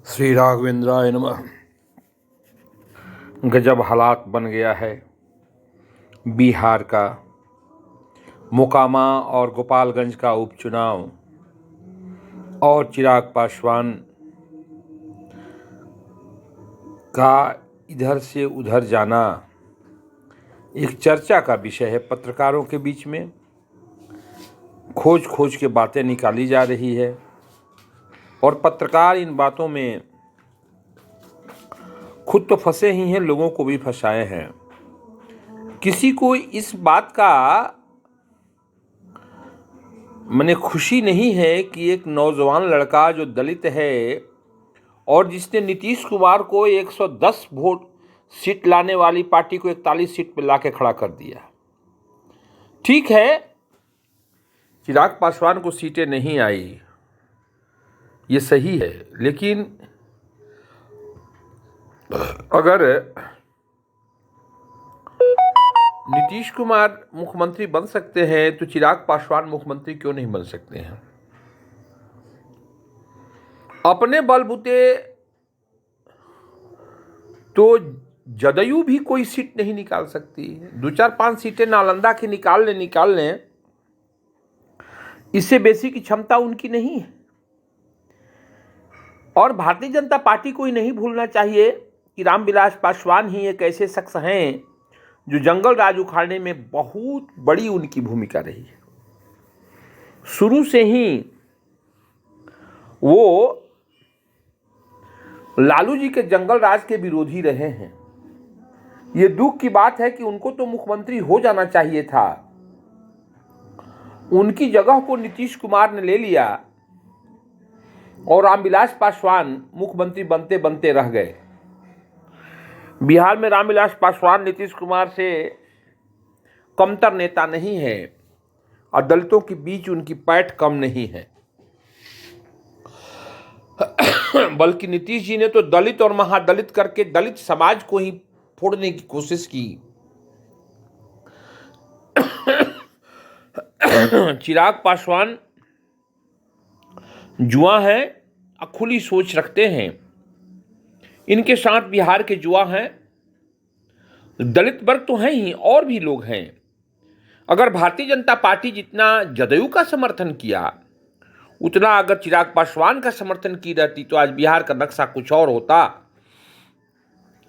श्री राघवेंद्राय नमः। गजब हालात बन गया है बिहार का। मोकामा और गोपालगंज का उपचुनाव और चिराग पासवान का इधर से उधर जाना एक चर्चा का विषय है। पत्रकारों के बीच में खोज खोज के बातें निकाली जा रही है और पत्रकार इन बातों में खुद तो फंसे ही हैं, लोगों को भी फंसाए हैं। किसी को इस बात का मने खुशी नहीं है कि एक नौजवान लड़का जो दलित है और जिसने नीतीश कुमार को 110 वोट सीट लाने वाली पार्टी को 41 सीट पर लाके खड़ा कर दिया। ठीक है, चिराग पासवान को सीटें नहीं आई, ये सही है, लेकिन अगर नीतीश कुमार मुख्यमंत्री बन सकते हैं तो चिराग पासवान मुख्यमंत्री क्यों नहीं बन सकते हैं? अपने बलबूते तो जदयू भी कोई सीट नहीं निकाल सकती। 2-4-5 सीटें नालंदा की निकाल लें, इससे बेसी की क्षमता उनकी नहीं है। और भारतीय जनता पार्टी को ही नहीं भूलना चाहिए कि रामविलास पासवान ही एक ऐसे शख्स हैं जो जंगल राज उखाड़ने में बहुत बड़ी उनकी भूमिका रही है। शुरू से ही वो लालू जी के जंगल राज के विरोधी रहे हैं। ये दुख की बात है कि उनको तो मुख्यमंत्री हो जाना चाहिए था, उनकी जगह को नीतीश कुमार ने ले लिया और रामविलास पासवान मुख्यमंत्री बनते बनते रह गए। बिहार में रामविलास पासवान नीतीश कुमार से कमतर नेता नहीं है और दलितों के बीच उनकी पैठ कम नहीं है, बल्कि नीतीश जी ने तो दलित और महादलित करके दलित समाज को ही फोड़ने की कोशिश की। चिराग पासवान जुआ है, खुली सोच रखते हैं। इनके साथ बिहार के जुआ हैं, दलित वर्ग तो हैं ही, और भी लोग हैं। अगर भारतीय जनता पार्टी जितना जदयू का समर्थन किया उतना अगर चिराग पासवान का समर्थन की रहती तो आज बिहार का नक्शा कुछ और होता।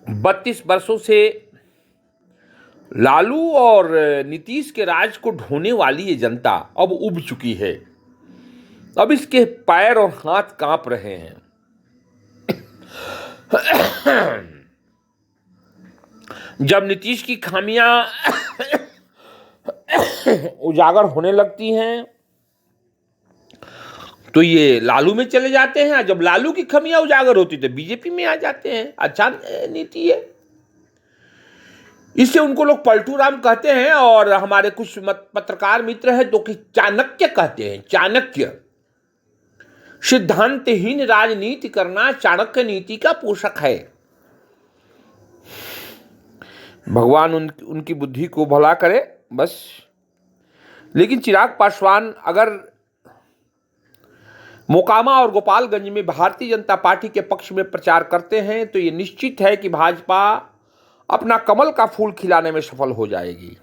32 वर्षों से लालू और नीतीश के राज को ढोने वाली ये जनता अब उब चुकी है। अब इसके पैर और हाथ कांप रहे हैं। जब नीतीश की खामियां उजागर होने लगती हैं तो ये लालू में चले जाते हैं, जब लालू की खामियां उजागर होती तो बीजेपी में आ जाते हैं। अच्छा नीति है, इससे उनको लोग पलटू राम कहते हैं और हमारे कुछ पत्रकार मित्र हैं जो कि चाणक्य कहते हैं। चाणक्य, सिद्धांतहीन राजनीति करना चाणक्य नीति का पोषक है। भगवान उनकी बुद्धि को भला करे बस। लेकिन चिराग पासवान अगर मोकामा और गोपालगंज में भारतीय जनता पार्टी के पक्ष में प्रचार करते हैं तो ये निश्चित है कि भाजपा अपना कमल का फूल खिलाने में सफल हो जाएगी।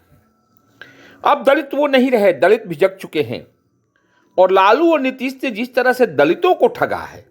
अब दलित वो नहीं रहे, दलित भी जग चुके हैं और लालू और नीतीश ने जिस तरह से दलितों को ठगा है